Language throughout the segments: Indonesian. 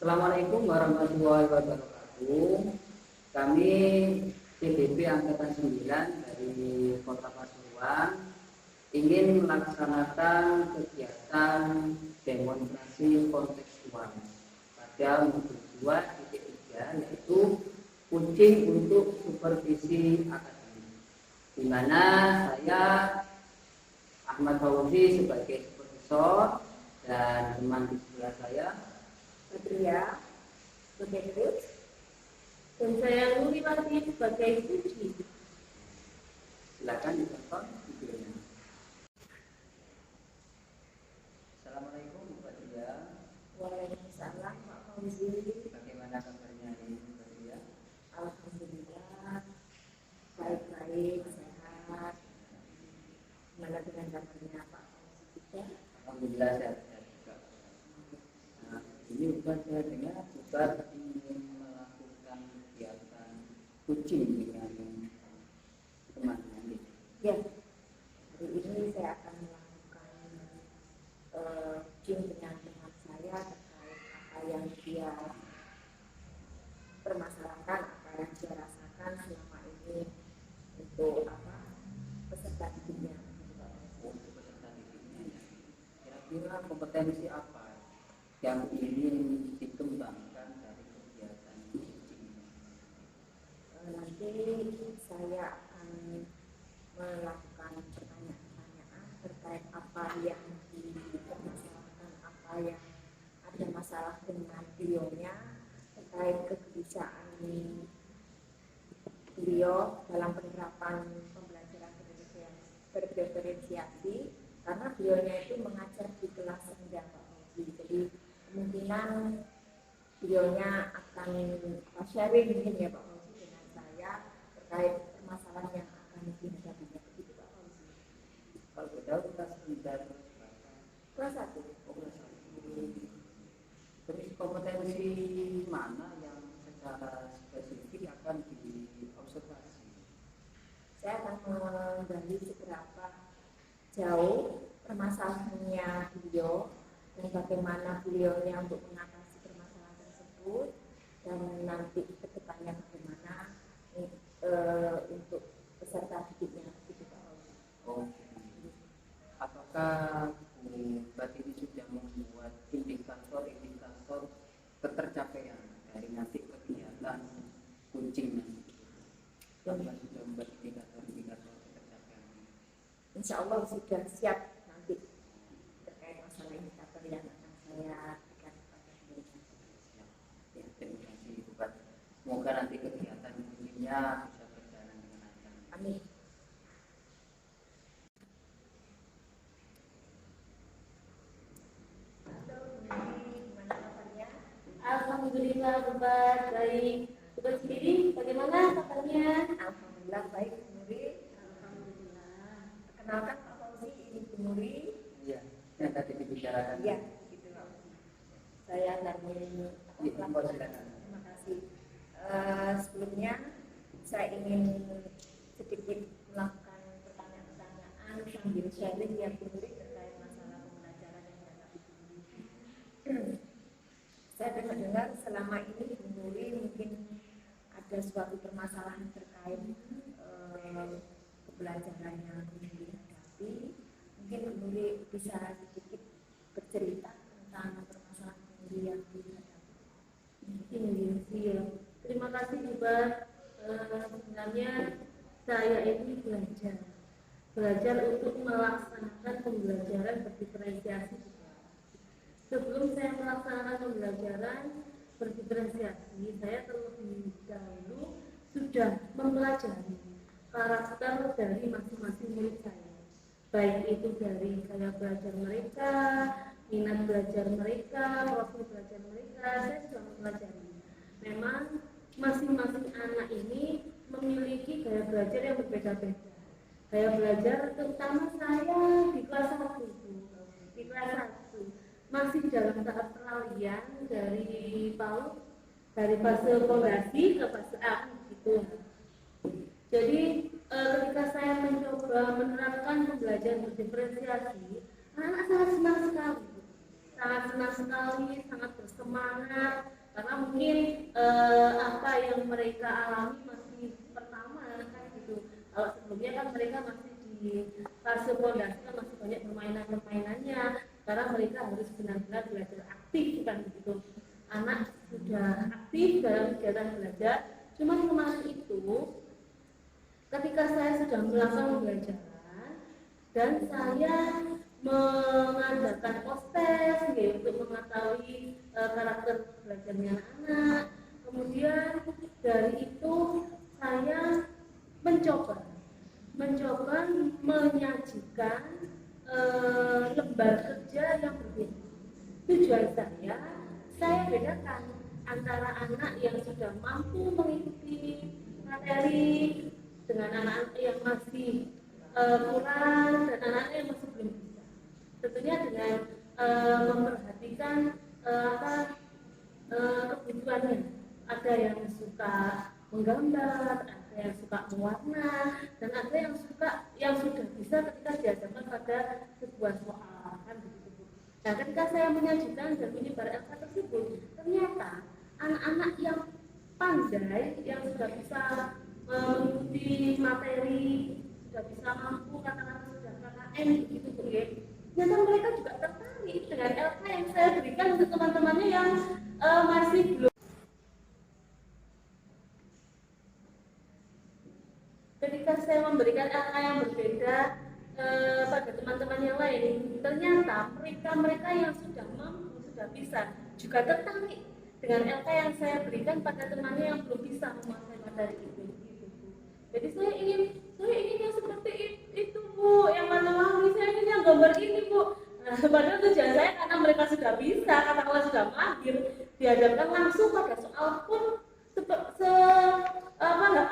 Assalamualaikum warahmatullahi wabarakatuh. Kami PDP Angkatan 9 dari Kota Pasuruan ingin melaksanakan kegiatan demonstrasi kontekstual pada modul 2.3, yaitu kucing untuk supervisi akademik, di mana saya Ahmad Fauzi sebagai supervisor dan teman di sebelah saya Badria sebagai coach dan saya Nuriwati sebagai kunci. Silakan ditonton videonya. Assalamualaikum Bu Badria. Waalaikumsalam Pak Fauzi. Bagaimana kabarnya hari ini Bu Badria? Alhamdulillah baik-baik, sehat. Gimana dengan kabarnya Pak Fauzi juga? Alhamdulillah sehat juga. Nah, ini bukan saya dengar juga ingin melakukan kegiatan kucing dengan teman-teman. Ya, hari ini saya akan melakukan coaching dengan teman saya terkait apa yang dia permasalahkan, apa yang dia rasakan selama ini untuk peserta didiknya. Untuk peserta didiknya, kira-kira kompetensi apa yang ingin dikembangkan dari kegiatan kucing? Nanti saya akan melakukan pertanyaan-pertanyaan terkait apa yang dipermasalahkan, apa yang ada masalah dengan beliaunya, terkait kegelisahan beliau dalam penerapan pembelajaran berdiferensiasi, karena beliaunya itu mengajar di kelas rendah Pak Fauzi. Jadi kemungkinan beliaunya akan sharing mungkin ya Pak Fauzi dengan saya terkait permasalahan yang akan dihadapinya, begitu Pak Fauzi. Kalau betul kita sebentar Kelas 1. Terus kompetensi mana yang secara spesifik akan diobservasi? Saya akan menggali seberapa jauh permasalahannya beliau dan bagaimana beliaunya untuk mengatasi permasalahan tersebut, dan nanti ke depannya bagaimana untuk peserta didiknya, begitu Pak Fauzi. Apakah Bu Batini sudah membuat indikator ketercapaian dari nanti kegiatan kucing nanti? Apakah sudah membuat indikator ketercapaian? Insya Allah sudah siap nanti terkait masalah indikator yang akan saya berikan kepada beliau. Ya, terima kasih Bu Bat. Semoga nanti kegiatan kucingnya bisa berjalan dengan lancar. Amin. Alhamdulillah Bapak baik. Bapak sendiri bagaimana kabarnya? Alhamdulillah baik Bu Nuri. Alhamdulillah. Perkenalkan Pak Fauzi, ini Bu Nuri. Iya, yang tadi dibicarakan. Iya, gitu Pak Fauzi. Saya Darmin. Terima kasih. Sebelumnya saya ingin sedikit melakukan pertanyaan-pertanyaan sambil sharing yang Bu Nuri terkait masalah pembelajaran yang dihadapi Bu Nuri. Saya dengar selama ini Bu Nuri mungkin ada suatu permasalahan terkait pembelajaran yang Bu Nuri hadapi. Mungkin Bu Nuri bisa sedikit bercerita tentang permasalahan Bu Nuri yang dihadapi. Iya. Terima kasih juga. Sebenarnya saya ini belajar untuk melaksanakan pembelajaran berdiferensiasi. Sebelum saya melaksanakan pembelajaran berdiferensiasi, saya terlebih dahulu sudah mempelajari karakter dari masing-masing murid saya, baik itu dari gaya belajar mereka, minat belajar mereka, profil belajar mereka. Saya sudah mempelajari. Memang masing-masing anak ini memiliki gaya belajar yang berbeda-beda. Gaya belajar terutama saya di kelas 1. Di kelas 1 masih dalam tahap peralihan dari PAUD, dari fase fondasi ke fase A gitu. Jadi ketika saya mencoba menerapkan pembelajaran berdiferensiasi, anak sangat senang sekali. Sangat senang sekali, sangat bersemangat karena mungkin apa yang mereka alami masih pertama kan gitu. Kalau sebelumnya kan mereka masih di fase fondasi, masih banyak permainan-permainannya karena mereka harus benar-benar belajar aktif kan begitu. Anak sudah aktif dalam kegiatan belajar, cuma kemarin itu ketika saya sudah melakukan pembelajaran dan saya mengadakan postes untuk mengetahui karakter belajarnya anak. Kemudian dari itu saya mencoba menyajikan lembar kerja yang berbeda. Tujuan saya bedakan antara anak yang sudah mampu mengikuti materi dengan anak-anak yang masih kurang dan anak-anak yang masih belum bisa. Tentunya dengan memperhatikan kebutuhannya. Ada yang suka menggambar, ada yang suka mewarna, dan ada yang sudah bisa ketika diajarkan pada sebuah soal kan begitu. Nah, ketika saya menyajikan dan menyebar LK tersebut, ternyata anak-anak yang pandai, yang sudah bisa mengikuti materi, sudah bisa mampu katakan sudah KKM begitu ya. Ternyata mereka juga tertarik dengan LK yang saya berikan untuk teman-temannya yang masih belum. Ketika saya memberikan LK yang berbeda pada teman-teman yang lain, ternyata mereka yang sudah mampu, sudah bisa juga tertarik dengan LK yang saya berikan pada temannya yang belum bisa menguasai materi itu. Jadi saya ingin yang seperti itu Bu, yang warna-warni, saya ingin yang gambar ini Bu. Nah, padahal tujuan saya karena mereka sudah bisa, katakanlah sudah mahir, diajarkan langsung pada soal pun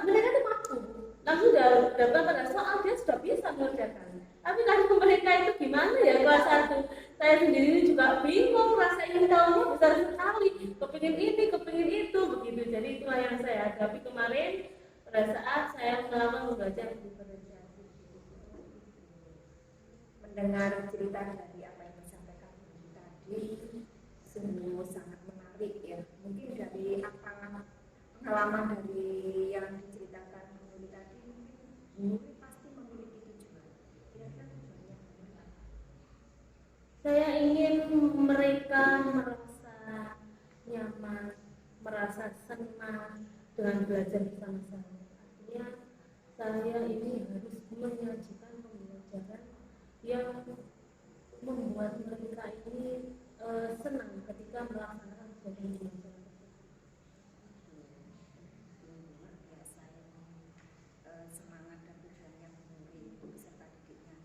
mereka itu mampu. Langsung diajarkan pada soal dia sudah bisa mengerjakan. Tapi kalau mereka itu gimana ya kelas 1? Saya sendiri juga bingung, rasa ingin tahunya besar sekali, kepingin ini, kepingin itu, begitu. Jadi itulah yang saya hadapi kemarin pada saat saya melakukan belajar diferensiasi. Mendengar cerita dari apa yang disampaikan tadi sungguh sangat menarik ya. Mungkin dari apa pengalaman dari yang diceritakan Guru tadi, Guru pasti memiliki tujuan. Kira-kira tujuannya apa? Saya ingin mereka merasa nyaman, merasa senang dengan belajar bersama saya. Artinya saya ini harus menyajikan pembelajaran yang membuat mereka ini senang ketika melaksanakan kegiatan belajar. Luar biasa semangat dan tujuannya murid beserta didiknya.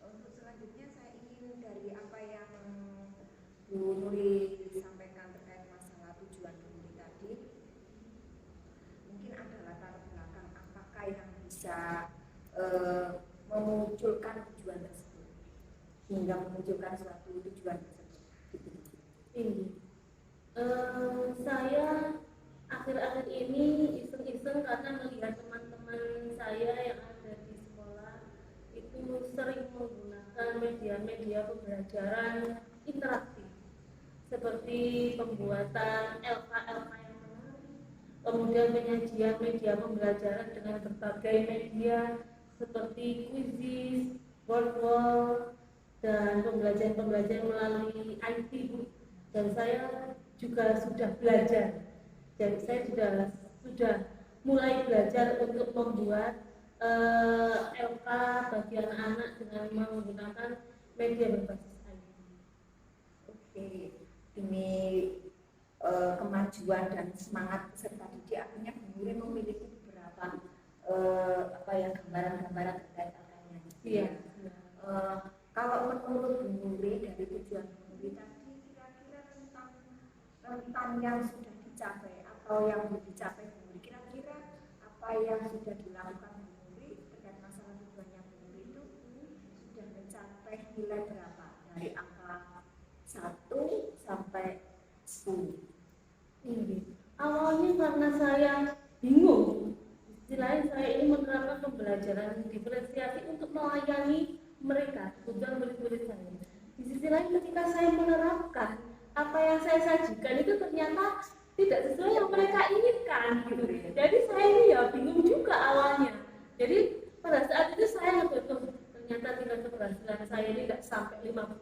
Untuk selanjutnya saya ingin dari apa yang Bu Nuri sampaikan terkait masalah tujuan murid tadi, mungkin ada latar belakang apakah yang bisa memunculkan tujuan tersebut hingga memunculkan suatu tujuan tersebut. Ini saya akhir-akhir ini iseng-iseng karena melihat teman-teman saya yang ada di sekolah itu sering menggunakan media-media pembelajaran interaktif seperti pembuatan LK-LK yang menarik, kemudian penyajian media pembelajaran dengan berbagai media seperti quizzes, board, dan pembelajaran melalui IT. Dan saya juga sudah belajar. Jadi saya sudah mulai belajar untuk membuat LK bagi anak-anak dengan menggunakan media berbasis IT. Oke, ini kemajuan dan semangat peserta didik artinya Bu Nuri memiliki beberapa gambaran-gambaran terkait LK-nya. Iya. Kalau menurut Bu Nuri dari tujuan Bu Nuri tadi, kira-kira tentang yang sudah dicapai atau yang belum dicapai Bu Nuri, kira-kira apa yang sudah dilakukan Bu Nuri terkait masalah tujuannya Bu Nuri itu sudah mencapai nilai berapa dari angka 1 sampai 10? Ini awalnya karena saya bingung, istilahnya saya ini menerapkan pembelajaran diferensiasi untuk melayani mereka, kebutuhan murid-murid saya. Di sisi lain ketika saya menerapkan saya sajikan itu ternyata tidak sesuai yang mereka inginkan gitu. Jadi saya ini ya bingung juga awalnya. Jadi pada saat itu saya betul ternyata tingkat keberhasilan saya ini tidak sampai 50%,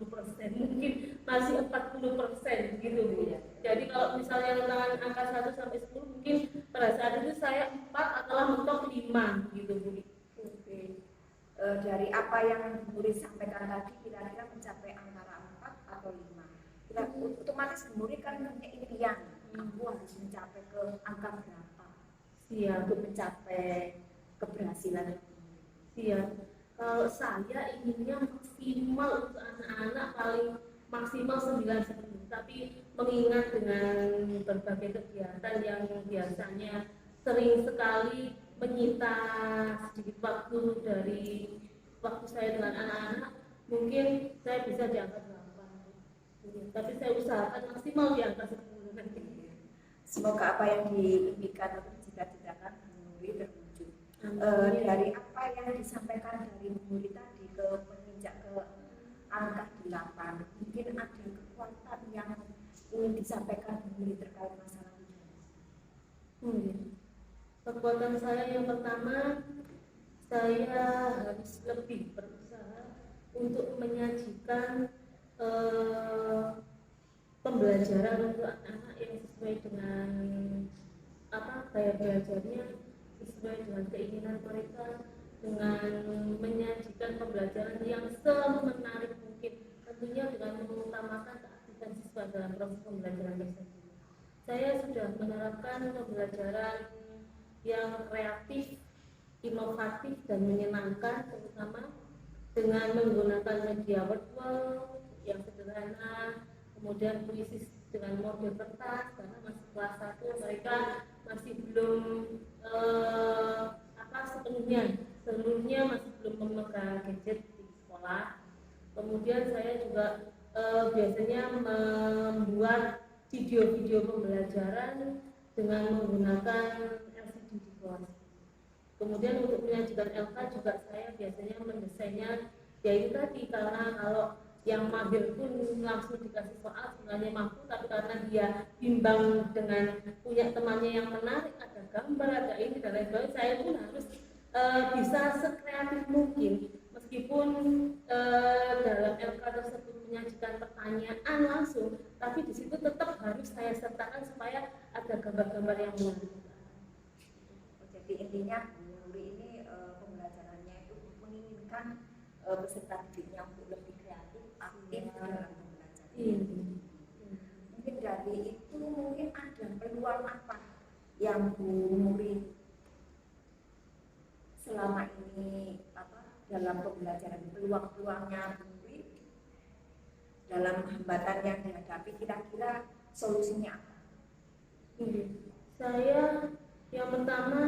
mungkin masih 40% gitu Bu. Jadi kalau misalnya tantangan angka 1 sampai 10 mungkin pada saat itu saya 4 atau mentok 5 gitu Bu. Oke. Dari apa yang Bu Muri sampaikan tadi kira-kira mencapai antara 4 atau 5. Otomatis Bu Muri kan punya impian, aku harus mencapai ke angka berapa untuk mencapai keberhasilan. Iya, kalau saya inginnya maksimal untuk anak-anak paling maksimal 9-10, tapi mengingat dengan berbagai kegiatan yang biasanya sering sekali menyita sedikit waktu dari waktu saya dengan anak-anak, mungkin saya bisa di angka 8, tapi saya usahakan maksimal di angka 10 nanti. Semoga apa yang diimpikan atau dicita-citakan Bu Muri terwujud. Dari apa yang disampaikan dari Bu Muri tadi ke menginjak ke angka 8, mungkin ada kekuatan yang ingin disampaikan Bu Muri terkait masalah ini. Kekuatan saya yang pertama, saya harus lebih berusaha untuk menyajikan pembelajaran untuk anak-anak yang sesuai dengan gaya belajarnya, sesuai dengan keinginan mereka, dengan menyajikan pembelajaran yang semenarik mungkin, tentunya dengan mengutamakan keaktifan siswa dalam proses pembelajaran tersebut. Saya sudah menerapkan pembelajaran yang kreatif, inovatif dan menyenangkan, terutama dengan menggunakan media virtual yang sederhana, kemudian puisi dengan model kertas, karena masih kelas 1 mereka masih belum seluruhnya masih belum memegang gadget di sekolah. Kemudian saya juga biasanya membuat video-video pembelajaran dengan menggunakan LCD di kelas. Kemudian untuk menyajikan LK juga saya biasanya mendesainnya yaitu tadi, karena kalau yang mahir pun langsung dikasih soal sebenarnya mampu, tapi karena dia bimbang dengan punya temannya yang menarik, ada gambar, ada ini dan lain sebagainya, saya pun harus bisa sekreatif mungkin, meskipun dalam LK tersebut menyajikan pertanyaan langsung, tapi di situ tetap harus saya sertakan supaya ada gambar-gambar yang menarik. Jadi intinya Bu Muri ini pembelajarannya itu menginginkan peserta didiknya untuk lebih kreatif, aktif dalam pembelajaran. Mungkin dari itu mungkin ada peluang apa yang Bu Muri selama ini dalam pembelajaran, peluang-peluangnya Bu Muri dalam hambatan yang dihadapi, kira-kira solusinya apa? Saya yang pertama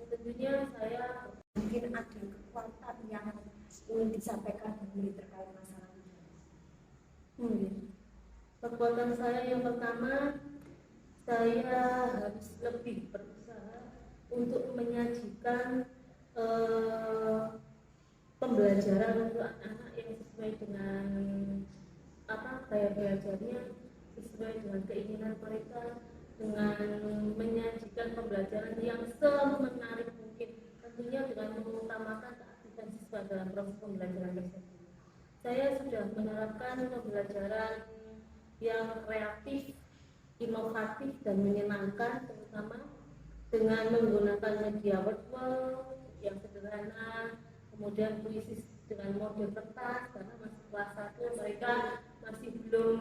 tentunya saya mungkin ada kekuatan yang ingin disampaikan Bu Muri terkait masalah ini. Kekuatan saya yang pertama, saya harus lebih berusaha untuk menyajikan pembelajaran untuk anak-anak yang sesuai dengan gaya belajarnya, sesuai dengan keinginan mereka, dengan menyajikan pembelajaran yang semenarik mungkin, tentunya dengan mengutamakan keaktifan siswa dalam proses pembelajaran tersebut. Saya sudah menerapkan pembelajaran yang kreatif, inovatif dan menyenangkan, terutama dengan menggunakan media virtual yang sederhana, kemudian puisi dengan model kertas, karena masih kelas 1 mereka masih belum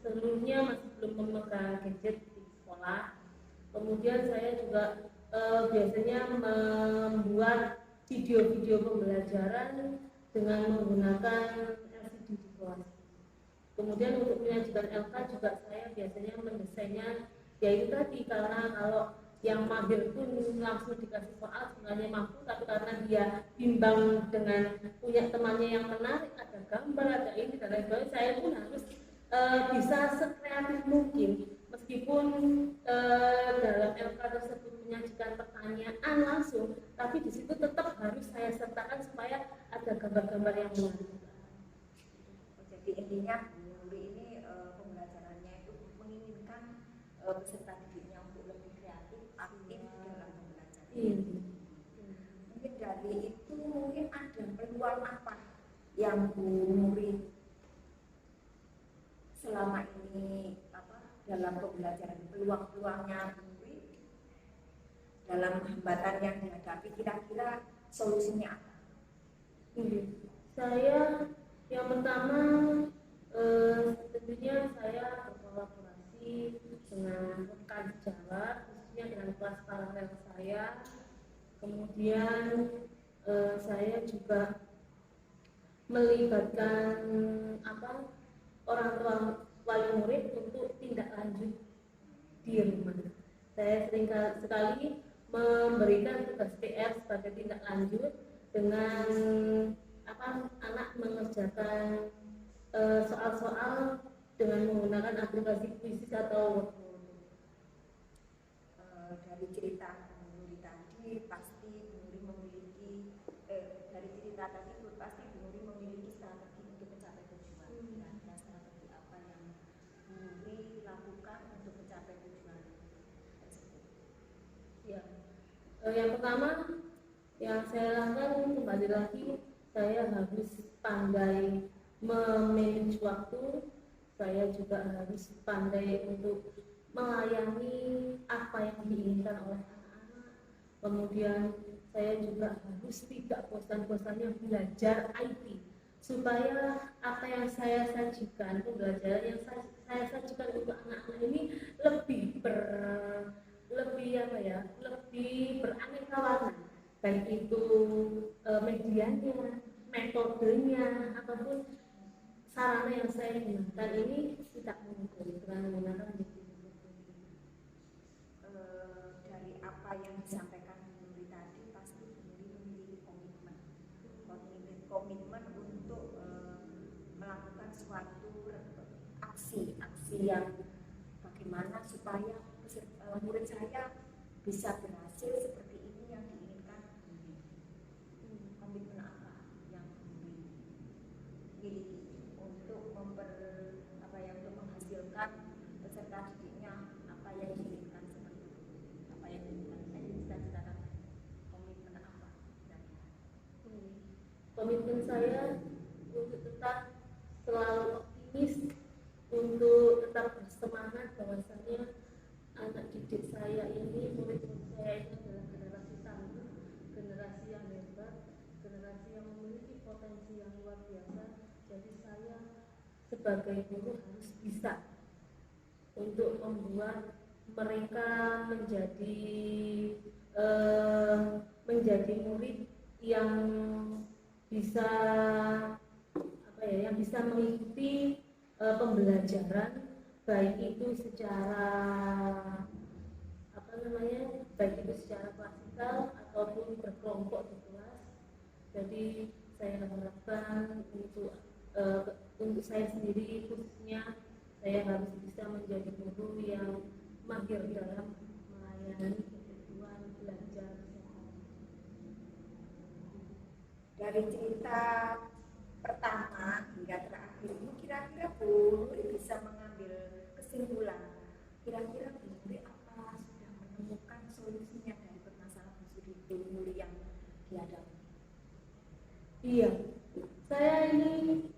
seluruhnya masih belum memegang gadget di sekolah. Kemudian saya juga biasanya membuat video-video pembelajaran dengan menggunakan LCD di kelas. Kemudian untuk menyajikan LK juga saya biasanya mendesainnya yaitu tadi, karena kalau yang mahir pun langsung dikasih soal sebenarnya mampu, tapi karena dia bimbang dengan punya temannya yang menarik, ada gambar, ada ini dan lain sebagainya, saya pun harus bisa sekreatif mungkin, meskipun dalam LK tersebut menyajikan pertanyaan langsung, tapi di situ tetap harus saya sertakan supaya ada gambar-gambar yang menarik. intinya Bu Nuri ini pembelajarannya itu menginginkan peserta didiknya untuk lebih kreatif, aktif di dalam pembelajaran. Mungkin dari itu mungkin ada peluang apa yang Bu Nuri selama ini dalam pembelajaran, peluang-peluangnya Bu Nuri dalam hambatan yang dihadapi, kira-kira solusinya apa? Saya yang pertama tentunya saya berkolaborasi dengan rekan sejawat, khususnya dengan kelas paralel saya. Kemudian saya juga melibatkan orang tua wali murid untuk tindak lanjut di rumah. Saya sering sekali memberikan tugas PR sebagai tindak lanjut dengan anak mengerjakan soal-soal dengan menggunakan aplikasi kuisis atau dari cerita Bu Nuri tadi pasti Bu Nuri memiliki dari cerita tadi pasti Bu Nuri memiliki strategi untuk mencapai tujuan. Nah, strategi apa yang Bu Nuri lakukan untuk mencapai tujuan tersebut? Ya, yang pertama yang saya lakukan kembali lagi, saya harus pandai memanage waktu. Saya juga harus pandai untuk melayani apa yang diinginkan oleh anak-anak. Kemudian saya juga harus tidak bosan-bosannya belajar IT, supaya apa yang saya sajikan, pembelajaran yang saya sajikan untuk anak-anak ini lebih beraneka warna, baik itu medianya, metodenya, ataupun sarana yang saya gunakan ini tidak menggunakan dari apa yang disampaikan Bu Nuri tadi pasti Bu Nuri memiliki komitmen untuk melakukan suatu aksi yang bagaimana supaya murid saya bisa berhasil seperti ini yang diinginkan Bu Nuri. Komitmen apa yang Bu Nuri miliki untuk untuk menghasilkan peserta didiknya apa yang diinginkan, seperti apa yang diinginkan, cita-citakan, komitmen apa? Komitmen saya untuk tetap selalu optimis, untuk tetap bersemangat bahwasanya anak didik saya ini, murid-murid saya ini adalah generasi tangguh, generasi yang hebat, generasi yang memiliki potensi yang luar biasa. Jadi saya sebagai guru harus bisa untuk membuat mereka menjadi murid yang bisa yang bisa mengikuti pembelajaran, baik itu secara klasikal ataupun berkelompok di kelas. Jadi saya harapkan untuk saya sendiri khususnya, saya harus bisa menjadi guru yang mahir dalam melayani kebutuhan belajar. Dari cerita pertama hingga terakhir ini, kira-kira Bu Nuri bisa mengambil kesimpulan, kira-kira Bu Nuri apa sudah menemukan solusinya dari permasalahan studi Bu Nuri yang dihadapi? Iya, saya ini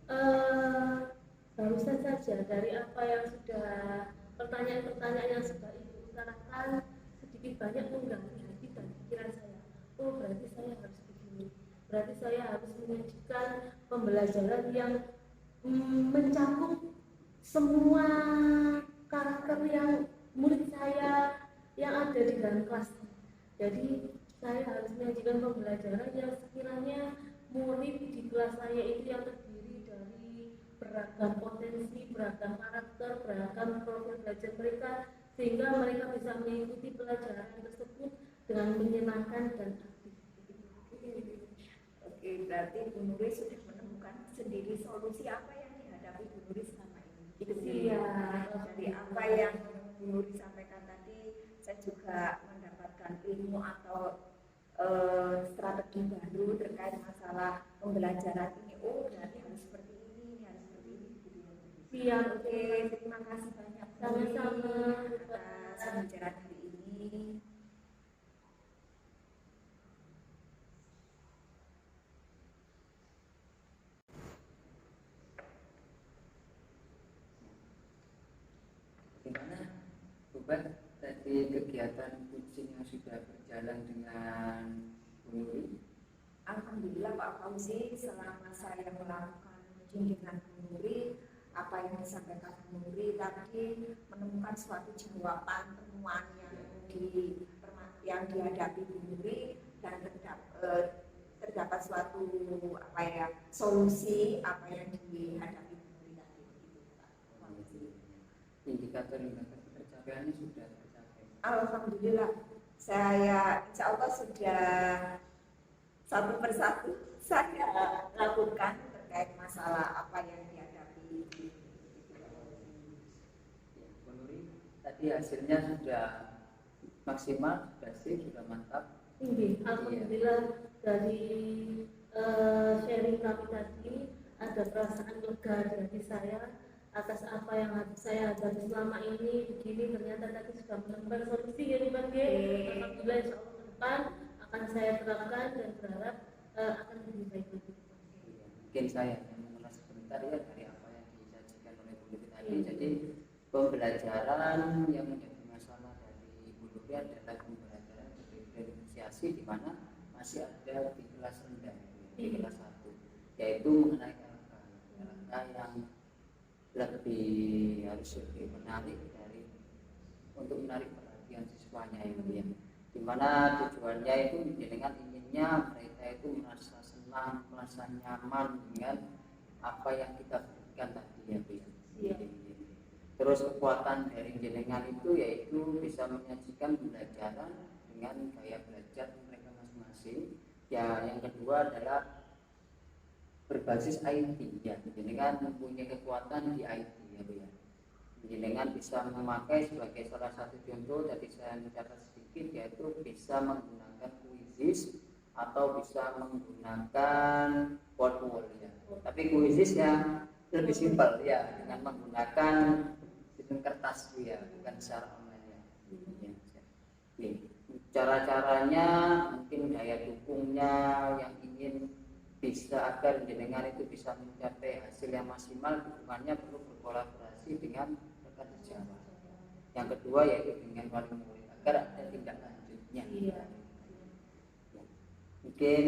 barusan saja dari apa yang sudah pertanyaan-pertanyaan yang sudah Ibu utarakan sedikit banyak mengganggu hati dan pikiran saya. Oh, berarti saya harus begini. Berarti saya harus menyajikan pembelajaran yang mencakup semua karakter yang murid saya yang ada di dalam kelas. Jadi saya harus menyajikan pembelajaran yang sekiranya murid di kelas saya itu yang terdiri dari beragam potensi, beragam karakter, beragam profil belajar mereka, sehingga mereka bisa mengikuti pelajaran tersebut dengan menyenangkan dan aktif. Oke, berarti Bu Nuri sudah menemukan sendiri solusi apa yang dihadapi Bu Nuri selama ini. Iya. Dari apa yang Bu Nuri sampaikan tadi, saya juga mendapatkan ilmu atau strategi baru terkait masalah pembelajaran ini. Oh, berarti harus seperti ini, harus seperti ini. Siap. Oke, terima kasih banyak Sama-sama. atas pembicaraan hari ini. Gimana, Bubat, tadi kegiatan kucing yang sudah berjalan dengan Bu Nuri? Alhamdulillah Pak Fauzi, selama saya melakukan kucing dengan Bu Nuri, apa yang disampaikan Bu Nuri tadi menemukan suatu jawaban temuan yang dihadapi Bu Nuri dan terdapat suatu solusi apa yang dihadapi Bu Nuri tadi itu Pak Fauzi. Indikator-indikator pencapaiannya sudah tercapai. Alhamdulillah, saya insya Allah sudah satu persatu saya lakukan terkait masalah apa yang dihadapi. Bu Nuri, tadi hasilnya sudah maksimal, sudah sip, sudah mantap. Tinggi. Alhamdulillah dari sharing kami tadi ada perasaan lega dari saya atas apa yang saya hadapi selama ini. Begini ternyata tadi sudah menemukan solusi ya Bang ya. Alhamdulillah insya Allah ke depan akan saya terapkan dan berharap akan lebih baik lagi. Mungkin saya yang mengulas sebentar ya dari apa yang disajikan oleh Bu Nuri tadi. Jadi pembelajaran yang menjadi masalah dari Bu Nuri adalah pembelajaran diferensiasi di mana masih ada di kelas rendah, di kelas 1, yaitu mengenai langkah yang harus lebih menarik untuk menarik perhatian siswanya itu ya. Dimana tujuannya itu dengan inginnya mereka itu merasa senang, merasa nyaman dengan apa yang kita berikan tadi ya Bu ya. Terus kekuatan dari jenengan itu yaitu bisa menyajikan pembelajaran dengan gaya belajar mereka masing-masing. Ya, yang kedua adalah berbasis IT ya. Jenengan mempunyai kekuatan di IT ya Bu ya. Jenengan bisa memakai sebagai salah satu contoh, tadi saya mencatat sedikit, yaitu bisa menggunakan Quizzes atau bisa menggunakan Word ya. Tapi Quizzes ya lebih simpel ya, dengan menggunakan sistem kertas Bu ya, bukan secara online ya. Cara-caranya mungkin daya dukungnya yang ingin bisa agar jenengan itu bisa mencapai hasil yang maksimal, dukungannya perlu berkolaborasi dengan rekan sejawat. Yang kedua yaitu dengan wali murid agar ada tindak lanjutnya. Mungkin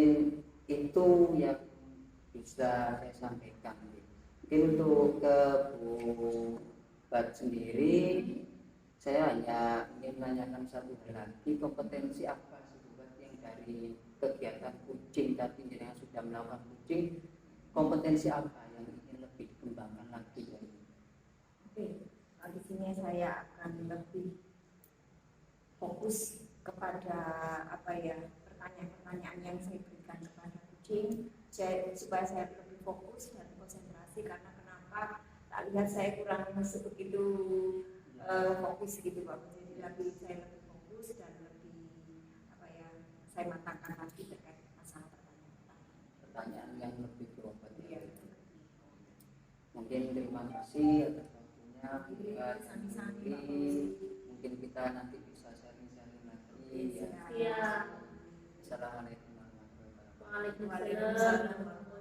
itu yang bisa saya sampaikan. Mungkin untuk ke Bu Bat sendiri, saya hanya ingin menanyakan satu hal lagi, kompetensi apa sih Bu Bat yang dari kegiatan kucing tadi yang sudah melakukan kucing, kompetensi apa yang ingin lebih dikembangkan lagi ya? Oke, di sini saya akan lebih fokus kepada pertanyaan-pertanyaan yang saya berikan kepada kucing, supaya saya lebih fokus dan konsentrasi. Karena kenapa tak lihat saya kurang begitu fokus gitu Pak. Jadi saya lebih fokus dan lebih saya matangkan lagi terkait masalah pertanyaan yang lebih berobat ya. Mungkin terima kasih atas waktunya buat mungkin kita nanti bisa sharing-sharing lagi ya. Iya. Assalamualaikum warahmatullahi wabarakatuh. Waalaikumsalam.